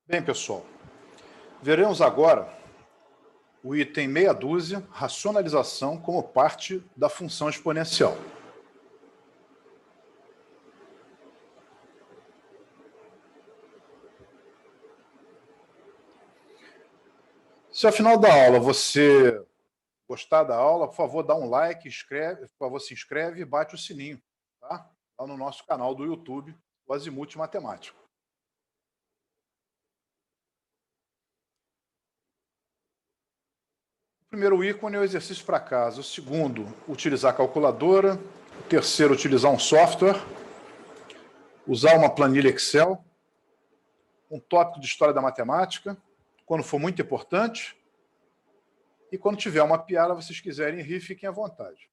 Bem, pessoal, veremos agora o item meia dúzia, racionalização como parte da função exponencial. Se ao final da aula você gostar da aula, por favor, dá um like, por favor, se inscreve e bate o sininho, tá? Lá no nosso canal do YouTube, o Azimuth Matemático. O primeiro ícone é o exercício para casa. O segundo, utilizar a calculadora. O terceiro, utilizar um software. Usar uma planilha Excel. Um tópico de história da matemática, quando for muito importante. E quando tiver uma piada, vocês quiserem rir, fiquem à vontade.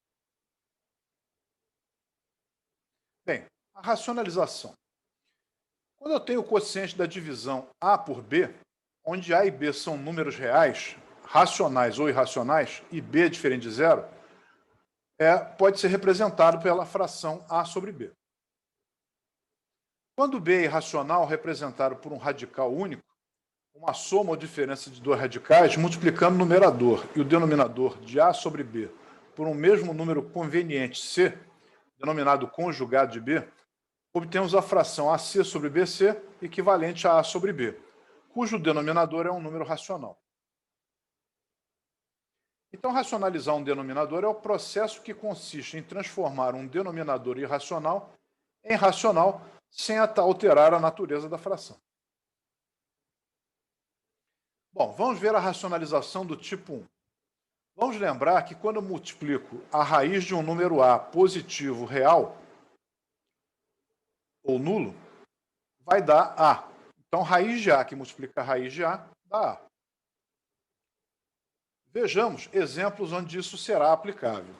Bem, a racionalização. Quando eu tenho o quociente da divisão A por B, onde A e B são números reais, racionais ou irracionais, e B é diferente de zero, pode ser representado pela fração A sobre B. Quando B é irracional, representado por um radical único, uma soma ou diferença de dois radicais, multiplicando o numerador e o denominador de A sobre B por um mesmo número conveniente C, denominado conjugado de B, obtemos a fração AC sobre BC equivalente a A sobre B, cujo denominador é um número racional. Então, racionalizar um denominador é o processo que consiste em transformar um denominador irracional em racional sem alterar a natureza da fração. Bom, vamos ver a racionalização do tipo 1. Vamos lembrar que quando eu multiplico a raiz de um número A positivo real ou nulo, vai dar A. Então, raiz de A que multiplica a raiz de A, dá A. Vejamos exemplos onde isso será aplicável.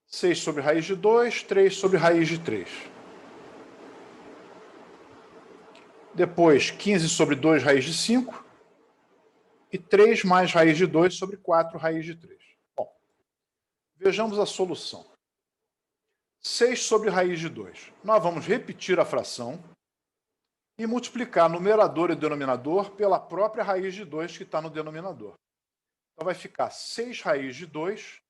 6 sobre raiz de 2, 3 sobre raiz de 3. Depois, 15 sobre 2 raiz de 5. E 3 mais raiz de 2 sobre 4 raiz de 3. Bom, vejamos a solução. 6 sobre raiz de 2. Nós vamos repetir a fração e multiplicar numerador e denominador pela própria raiz de 2 que está no denominador. Então vai ficar 6 raiz de 2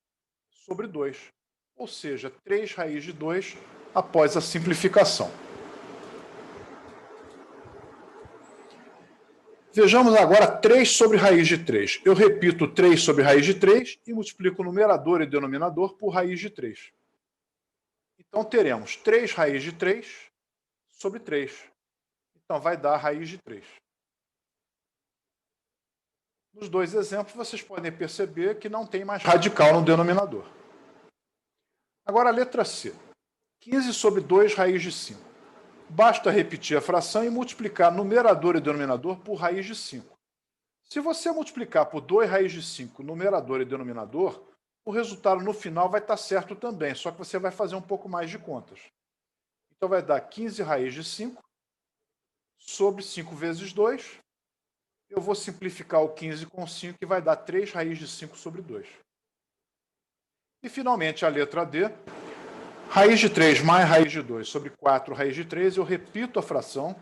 sobre 2, ou seja, 3 raiz de 2 após a simplificação. Vejamos agora 3 sobre raiz de 3. Eu repito 3 sobre raiz de 3 e multiplico o numerador e denominador por raiz de 3. Então teremos 3 raiz de 3 sobre 3. Então vai dar raiz de 3. Nos dois exemplos, vocês podem perceber que não tem mais radical no denominador. Agora a letra C. 15 sobre 2 raiz de 5. Basta repetir a fração e multiplicar numerador e denominador por raiz de 5. Se você multiplicar por 2 raiz de 5, numerador e denominador, o resultado no final vai estar certo também, só que você vai fazer um pouco mais de contas. Então vai dar 15 raiz de 5 sobre 5 vezes 2. Eu vou simplificar o 15 com 5, que vai dar 3 raiz de 5 sobre 2. E, finalmente, a letra D. Raiz de 3 mais raiz de 2 sobre 4 raiz de 3. Eu repito a fração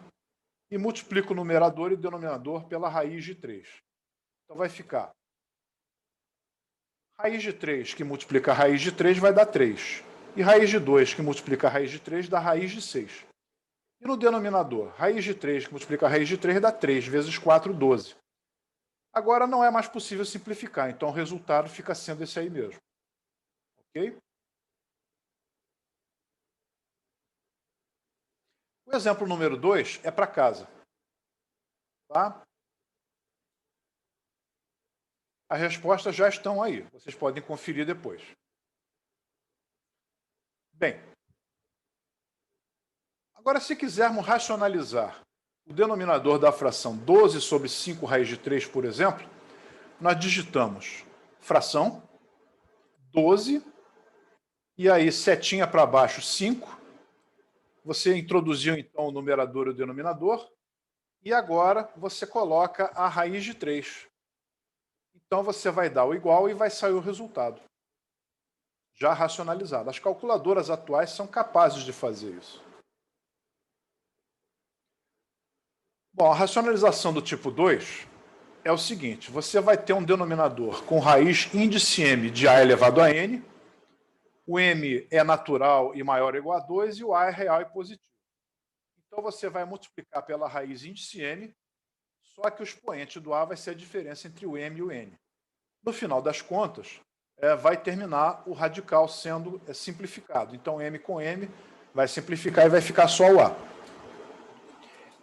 e multiplico o numerador e o denominador pela raiz de 3. Então, vai ficar raiz de 3 que multiplica a raiz de 3 vai dar 3. E raiz de 2 que multiplica a raiz de 3 dá raiz de 6. E no denominador, raiz de 3 que multiplica a raiz de 3 dá 3 vezes 4, 12. Agora não é mais possível simplificar, então o resultado fica sendo esse aí mesmo. Ok? O exemplo número 2 é para casa. Tá? As respostas já estão aí, vocês podem conferir depois. Bem, agora se quisermos racionalizar o denominador da fração 12 sobre 5 raiz de 3, por exemplo, nós digitamos fração, 12, e aí setinha para baixo, 5. Você introduziu, então, o numerador e o denominador, e agora você coloca a raiz de 3. Então, você vai dar o igual e vai sair o resultado, já racionalizado. As calculadoras atuais são capazes de fazer isso. Bom, a racionalização do tipo 2 é o seguinte, você vai ter um denominador com raiz índice m de a elevado a n, o m é natural e maior ou igual a 2 e o a é real e positivo. Então você vai multiplicar pela raiz índice m, só que o expoente do a vai ser a diferença entre o m e o n. No final das contas, vai terminar o radical sendo simplificado. Então m com m vai simplificar e vai ficar só o a.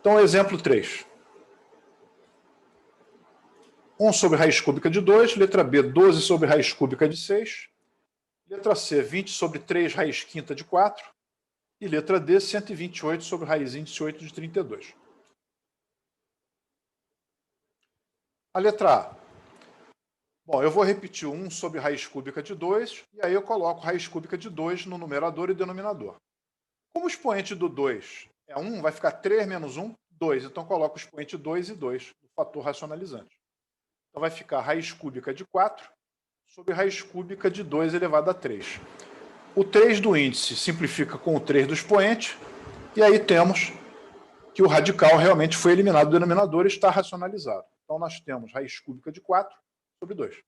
Então, exemplo 3. 1 sobre raiz cúbica de 2, letra B, 12 sobre raiz cúbica de 6, letra C, 20 sobre 3 raiz quinta de 4, e letra D, 128 sobre raiz índice 8 de 32. A letra A. Bom, eu vou repetir 1 sobre raiz cúbica de 2, e aí eu coloco raiz cúbica de 2 no numerador e denominador. Como o expoente do 2 é 1, vai ficar 3 menos 1, 2. Então, coloco o expoente 2 e 2, o fator racionalizante. Então, vai ficar raiz cúbica de 4 sobre raiz cúbica de 2 elevado a 3. O 3 do índice simplifica com o 3 do expoente, e aí temos que o radical realmente foi eliminado do denominador e está racionalizado. Então, nós temos raiz cúbica de 4 sobre 2.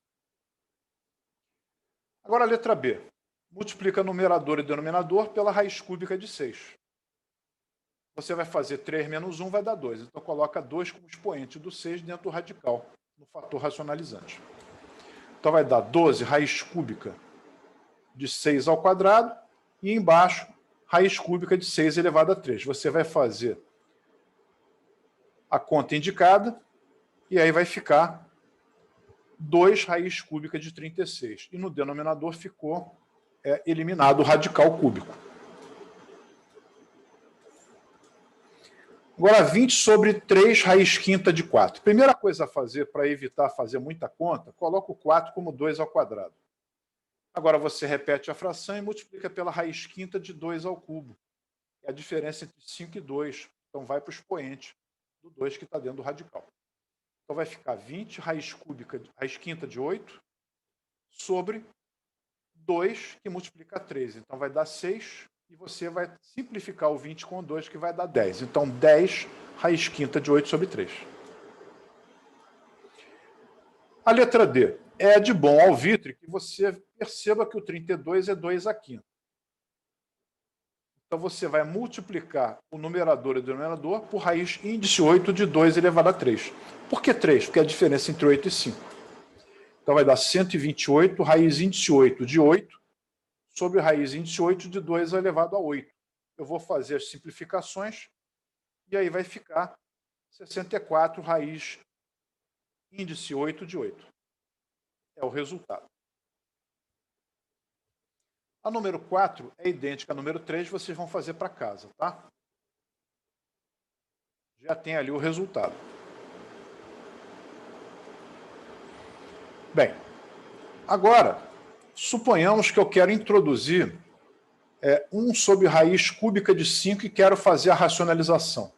Agora, a letra B. Multiplica numerador e denominador pela raiz cúbica de 6. Você vai fazer 3 menos 1, vai dar 2. Então, coloca 2 como expoente do 6 dentro do radical, no fator racionalizante. Então, vai dar 12 raiz cúbica de 6 ao quadrado e embaixo, raiz cúbica de 6 elevado a 3. Você vai fazer a conta indicada e aí vai ficar 2 raiz cúbica de 36. E no denominador ficou eliminado o radical cúbico. Agora, 20 sobre 3 raiz quinta de 4. Primeira coisa a fazer, para evitar fazer muita conta, coloca o 4 como 2 ao quadrado. Agora você repete a fração e multiplica pela raiz quinta de 2 ao cubo. É a diferença entre 5 e 2. Então, vai para o expoente do 2 que está dentro do radical. Então, vai ficar 20 raiz quinta de 8 sobre 2, que multiplica 3. Então, vai dar 6. E você vai simplificar o 20 com 2, que vai dar 10. Então, 10 raiz quinta de 8 sobre 3. A letra D. É de bom alvitre que você perceba que o 32 é 2 à quinta. Então, você vai multiplicar o numerador e o denominador por raiz índice 8 de 2 elevado a 3. Por que 3? Porque é a diferença entre 8 e 5. Então, vai dar 128 raiz índice 8 de 8 sobre raiz índice 8 de 2 elevado a 8. Eu vou fazer as simplificações e aí vai ficar 64 raiz índice 8 de 8. É o resultado. A número 4 é idêntica à número 3, vocês vão fazer para casa, tá? Já tem ali o resultado. Bem, agora, suponhamos que eu quero introduzir 1 sobre raiz cúbica de 5 e quero fazer a racionalização.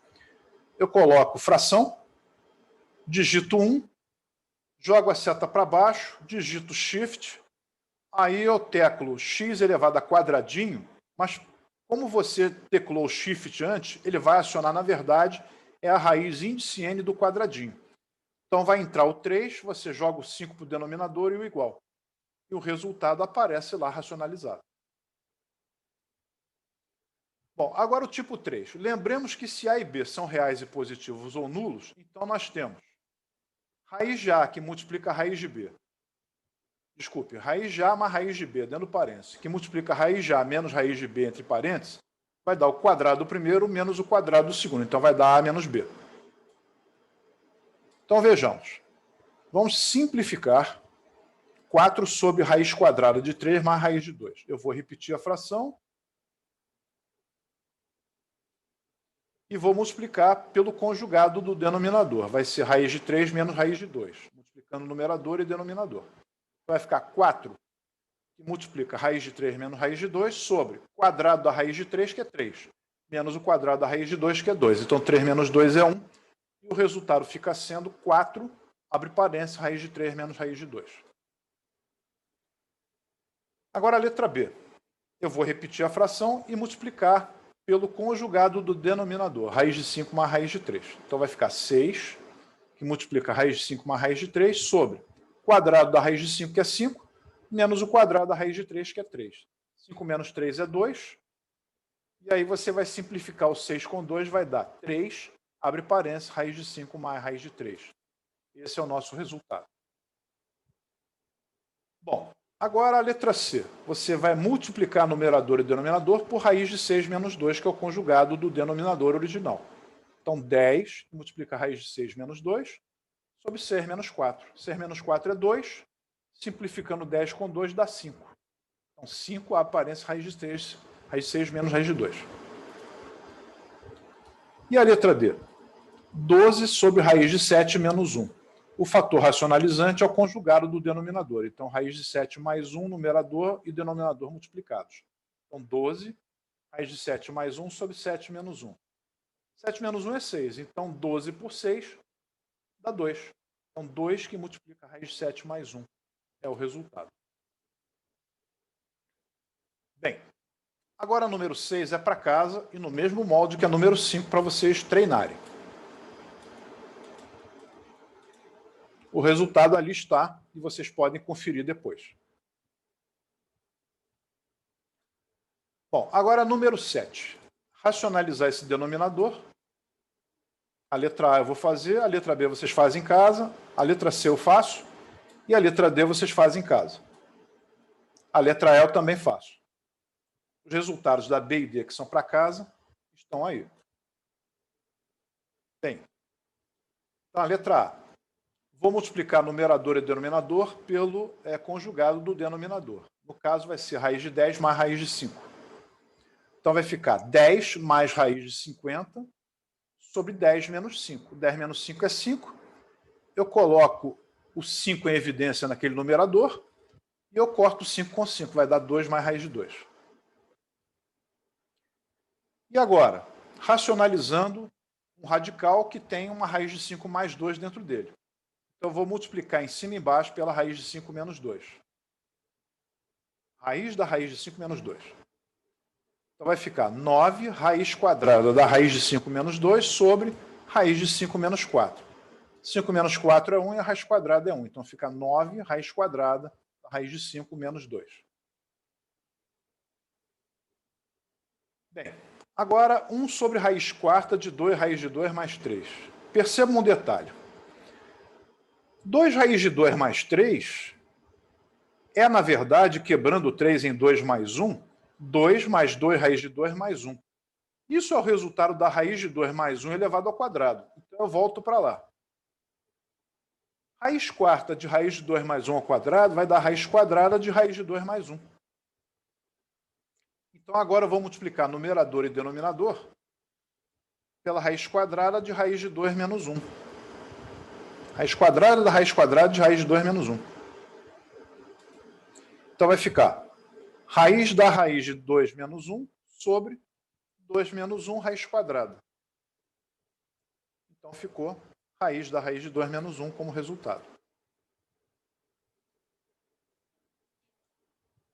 Eu coloco fração, digito 1, jogo a seta para baixo, digito shift, aí eu teclo x elevado a quadradinho, mas como você teclou shift antes, ele vai acionar, na verdade, a raiz índice n do quadradinho. Então vai entrar o 3, você joga o 5 para o denominador e o igual. E o resultado aparece lá racionalizado. Bom, agora o tipo 3. Lembremos que se A e B são reais e positivos ou nulos, então nós temos raiz de A que multiplica a raiz de B. Desculpe, raiz de A mais raiz de B, dentro do parênteses, que multiplica raiz de A menos raiz de B entre parênteses, vai dar o quadrado do primeiro menos o quadrado do segundo. Então vai dar A menos B. Então vejamos. Vamos simplificar 4 sobre raiz quadrada de 3 mais raiz de 2. Eu vou repetir a fração e vou multiplicar pelo conjugado do denominador. Vai ser raiz de 3 menos raiz de 2, multiplicando numerador e denominador. Vai ficar 4, que multiplica raiz de 3 menos raiz de 2, sobre quadrado da raiz de 3, que é 3, menos o quadrado da raiz de 2, que é 2. Então, 3 menos 2 é 1, e o resultado fica sendo 4, abre parênteses, raiz de 3 menos raiz de 2. Agora a letra B. Eu vou repetir a fração e multiplicar pelo conjugado do denominador, raiz de 5 mais raiz de 3. Então vai ficar 6, que multiplica a raiz de 5 mais raiz de 3, sobre o quadrado da raiz de 5, que é 5, menos o quadrado da raiz de 3, que é 3. 5 menos 3 é 2. E aí você vai simplificar o 6 com 2, vai dar 3, abre parênteses, raiz de 5 mais raiz de 3. Esse é o nosso resultado. Bom, agora a letra C. Você vai multiplicar numerador e denominador por raiz de 6 menos 2, que é o conjugado do denominador original. Então, 10 multiplica a raiz de 6 menos 2 sobre 6 menos 4. 6 menos 4 é 2. Simplificando 10 com 2 dá 5. Então, 5 aparece raiz de 6, raiz de 6 menos raiz de 2. E a letra D? 12 sobre raiz de 7 menos 1. O fator racionalizante é o conjugado do denominador. Então, raiz de 7 mais 1, numerador e denominador multiplicados. Então, 12, raiz de 7 mais 1 sobre 7 menos 1. 7 menos 1 é 6. Então, 12 por 6 dá 2. Então, 2 que multiplica a raiz de 7 mais 1 é o resultado. Bem, agora o número 6 é para casa e no mesmo molde que a número 5 para vocês treinarem. O resultado ali está e vocês podem conferir depois. Bom, agora número 7. Racionalizar esse denominador. A letra A eu vou fazer, a letra B vocês fazem em casa, a letra C eu faço e a letra D vocês fazem em casa. A letra E eu também faço. Os resultados da B e D, que são para casa, estão aí. Bem, então a letra A. Vou multiplicar numerador e denominador pelo conjugado do denominador. No caso, vai ser raiz de 10 mais raiz de 5. Então, vai ficar 10 mais raiz de 50 sobre 10 menos 5. 10 menos 5 é 5. Eu coloco o 5 em evidência naquele numerador e eu corto 5 com 5. Vai dar 2 mais raiz de 2. E agora, racionalizando um radical que tem uma raiz de 5 mais 2 dentro dele. Então, eu vou multiplicar em cima e embaixo pela raiz de 5 menos 2. Raiz da raiz de 5 menos 2. Então, vai ficar 9 raiz quadrada da raiz de 5 menos 2 sobre raiz de 5 menos 4. 5 menos 4 é 1 e a raiz quadrada é 1. Então, fica 9 raiz quadrada da raiz de 5 menos 2. Bem, agora 1 sobre raiz quarta de 2 raiz de 2 mais 3. Percebam um detalhe. 2 raiz de 2 mais 3 é, na verdade, quebrando 3 em 2 mais 1, 2 mais 2 raiz de 2 mais 1. Isso é o resultado da raiz de 2 mais 1 elevado ao quadrado. Então, eu volto para lá. Raiz quarta de raiz de 2 mais 1 ao quadrado vai dar raiz quadrada de raiz de 2 mais 1. Então, agora eu vou multiplicar numerador e denominador pela raiz quadrada de raiz de 2 menos 1. Raiz quadrada da raiz quadrada de raiz de 2 menos 1. Então, vai ficar raiz da raiz de 2 menos 1 sobre 2 menos 1 raiz quadrada. Então, ficou raiz da raiz de 2 menos 1 como resultado.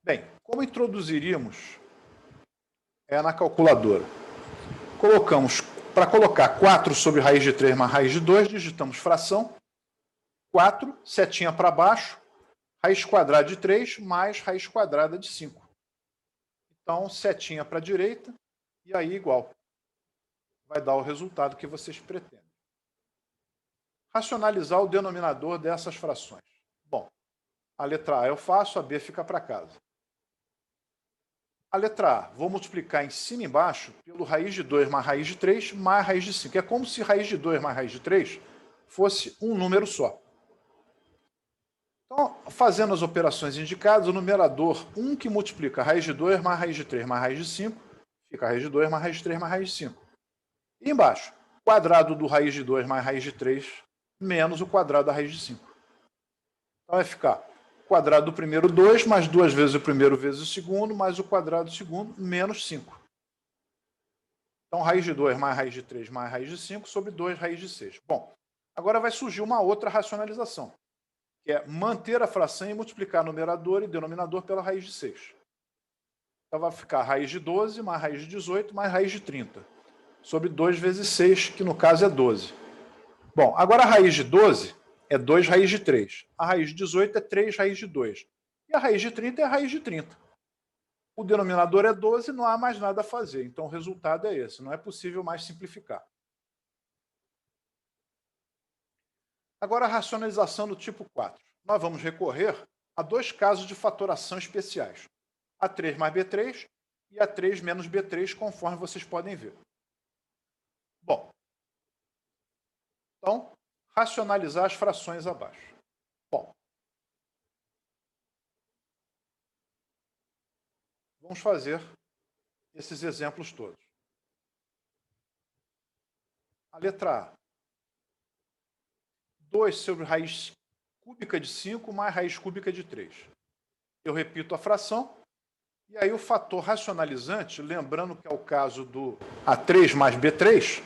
Bem, como introduziríamos na calculadora? Colocamos, para colocar 4 sobre raiz de 3 mais raiz de 2, digitamos fração. 4, setinha para baixo, raiz quadrada de 3 mais raiz quadrada de 5. Então, setinha para a direita e aí igual. Vai dar o resultado que vocês pretendem. Racionalizar o denominador dessas frações. Bom, a letra A eu faço, a B fica para casa. A letra A, vou multiplicar em cima e embaixo pelo raiz de 2 mais raiz de 3 mais raiz de 5. É como se raiz de 2 mais raiz de 3 fosse um número só. Então, fazendo as operações indicadas, o numerador 1 que multiplica raiz de 2 mais raiz de 3 mais raiz de 5, fica raiz de 2 mais raiz de 3 mais raiz de 5. E embaixo, quadrado do raiz de 2 mais raiz de 3 menos o quadrado da raiz de 5. Então, vai ficar quadrado do primeiro 2 mais 2 vezes o primeiro vezes o segundo, mais o quadrado do segundo, menos 5. Então, raiz de 2 mais raiz de 3 mais raiz de 5 sobre 2 raiz de 6. Bom, agora vai surgir uma outra racionalização, que é manter a fração e multiplicar numerador e denominador pela raiz de 6. Então vai ficar raiz de 12 mais raiz de 18 mais raiz de 30. Sobre 2 vezes 6, que no caso é 12. Bom, agora a raiz de 12 é 2 raiz de 3. A raiz de 18 é 3 raiz de 2. E a raiz de 30 é a raiz de 30. O denominador é 12, não há mais nada a fazer. Então o resultado é esse. Não é possível mais simplificar. Agora a racionalização do tipo 4. Nós vamos recorrer a dois casos de fatoração especiais. A3 mais B3 e A3 menos B3, conforme vocês podem ver. Bom, então, racionalizar as frações abaixo. Bom, vamos fazer esses exemplos todos. A letra A. 2 sobre raiz cúbica de 5 mais raiz cúbica de 3. Eu repito a fração, e aí o fator racionalizante, lembrando que é o caso do A3 mais B3,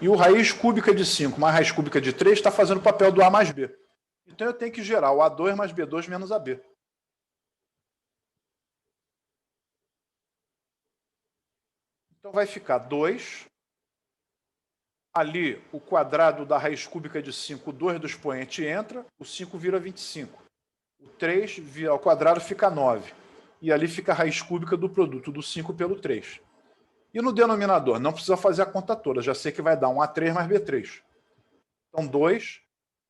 e o raiz cúbica de 5 mais raiz cúbica de 3 está fazendo o papel do A mais B. Então eu tenho que gerar o A2 mais B2 menos AB. Então vai ficar 2. Ali, o quadrado da raiz cúbica de 5, o 2 do expoente entra, o 5 vira 25. O 3 vira ao quadrado, fica 9. E ali fica a raiz cúbica do produto do 5 pelo 3. E no denominador, não precisa fazer a conta toda, já sei que vai dar um A3 mais B3. Então, 2,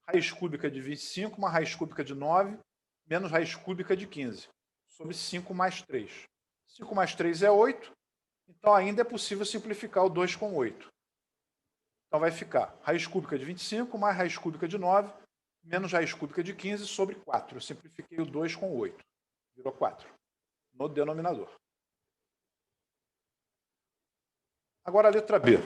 raiz cúbica de 25, mais raiz cúbica de 9, menos raiz cúbica de 15, sobre 5 mais 3. 5 mais 3 é 8, então ainda é possível simplificar o 2 com 8. Então vai ficar raiz cúbica de 25 mais raiz cúbica de 9, menos raiz cúbica de 15 sobre 4. Eu simplifiquei o 2 com 8. Virou 4. No denominador. Agora a letra B.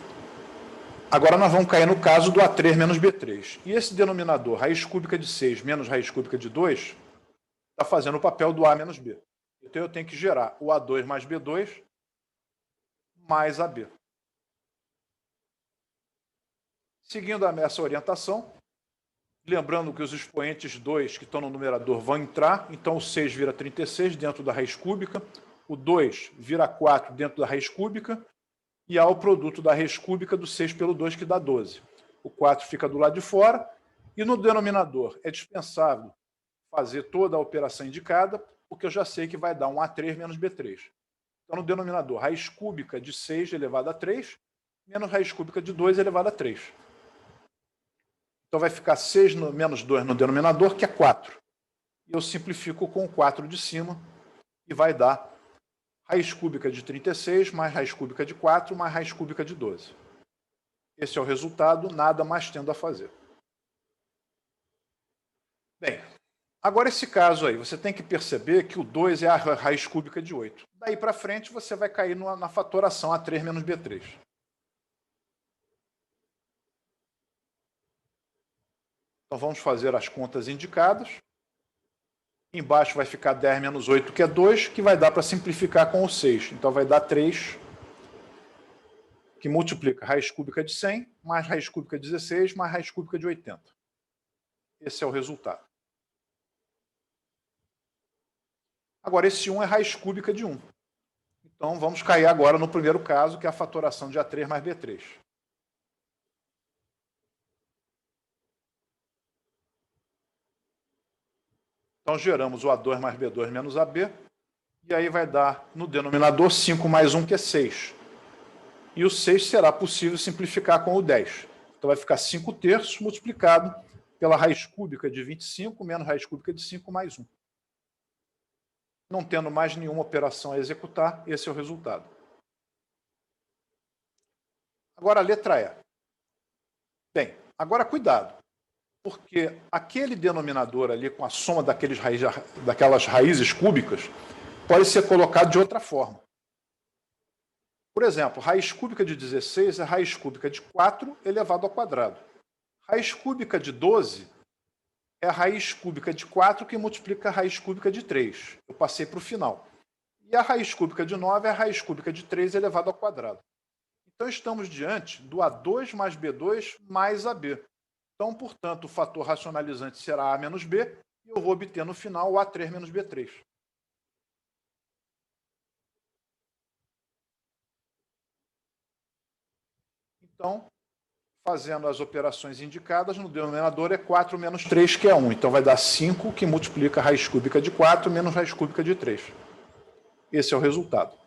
Agora nós vamos cair no caso do A3 menos B3. E esse denominador, raiz cúbica de 6 menos raiz cúbica de 2, está fazendo o papel do A menos B. Então eu tenho que gerar o A2 mais B2 mais AB. Seguindo essa orientação, lembrando que os expoentes 2 que estão no numerador vão entrar, então o 6 vira 36 dentro da raiz cúbica, o 2 vira 4 dentro da raiz cúbica, e há o produto da raiz cúbica do 6 pelo 2, que dá 12. O 4 fica do lado de fora, e no denominador é dispensável fazer toda a operação indicada, porque eu já sei que vai dar um A3 menos B3. Então, no denominador, raiz cúbica de 6 elevado a 3, menos raiz cúbica de 2 elevado a 3. Então vai ficar 6 menos 2 no denominador, que é 4. E eu simplifico com o 4 de cima e vai dar raiz cúbica de 36 mais raiz cúbica de 4 mais raiz cúbica de 12. Esse é o resultado, nada mais tendo a fazer. Bem, agora esse caso aí, você tem que perceber que o 2 é a raiz cúbica de 8. Daí para frente você vai cair na fatoração A3 menos B3. Então vamos fazer as contas indicadas. Embaixo vai ficar 10 menos 8, que é 2, que vai dar para simplificar com o 6. Então vai dar 3, que multiplica raiz cúbica de 100, mais raiz cúbica de 16, mais raiz cúbica de 80. Esse é o resultado. Agora, esse 1 é raiz cúbica de 1. Então vamos cair agora no primeiro caso, que é a fatoração de A3 mais B3. Então geramos o A2 mais B2 menos AB, e aí vai dar no denominador 5 mais 1, que é 6. E o 6 será possível simplificar com o 10. Então vai ficar 5 terços multiplicado pela raiz cúbica de 25 menos raiz cúbica de 5 mais 1. Não tendo mais nenhuma operação a executar, esse é o resultado. Agora a letra E. Bem, agora cuidado, porque aquele denominador ali com a soma daquelas raízes cúbicas pode ser colocado de outra forma. Por exemplo, raiz cúbica de 16 é raiz cúbica de 4 elevado ao quadrado. Raiz cúbica de 12 é a raiz cúbica de 4 que multiplica a raiz cúbica de 3. Eu passei para o final. E a raiz cúbica de 9 é a raiz cúbica de 3 elevado ao quadrado. Então, estamos diante do A2 mais B2 mais AB. Então, portanto, o fator racionalizante será A menos B, e eu vou obter no final o A3 menos B3. Então, fazendo as operações indicadas, no denominador é 4 menos 3, que é 1. Então, vai dar 5, que multiplica a raiz cúbica de 4 menos raiz cúbica de 3. Esse é o resultado.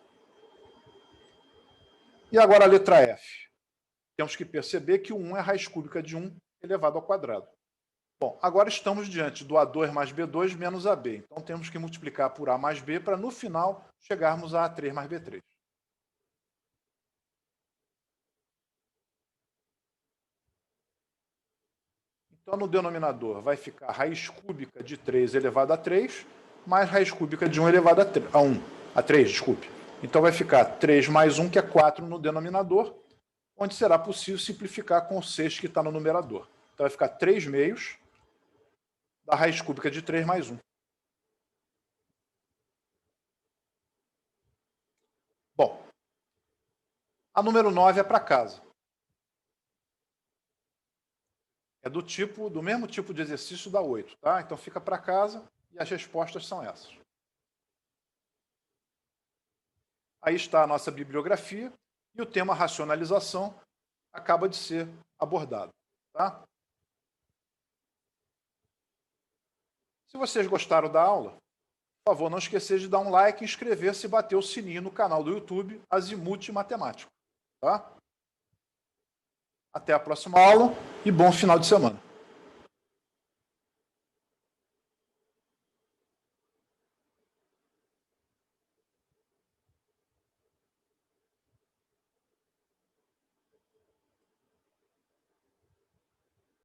E agora a letra F. Temos que perceber que o 1 é a raiz cúbica de 1 elevado ao quadrado. Bom, agora estamos diante do A2 mais B2 menos AB. Então, temos que multiplicar por A mais B para, no final, chegarmos a A3 mais B3. Então, no denominador vai ficar raiz cúbica de 3 elevado a 3, mais raiz cúbica de 1 elevado a 3, desculpe. Então, vai ficar 3 mais 1, que é 4 no denominador, onde será possível simplificar com o 6 que está no numerador. Então, vai ficar 3 meios da raiz cúbica de 3 mais 1. Bom, a número 9 é para casa. É do mesmo tipo de exercício da 8, tá? Então fica para casa e as respostas são essas. Aí está a nossa bibliografia e o tema racionalização acaba de ser abordado, tá? Se vocês gostaram da aula, por favor, não esqueça de dar um like, inscrever-se e bater o sininho no canal do YouTube Azimuth Matemático, tá? Até a próxima aula e bom final de semana.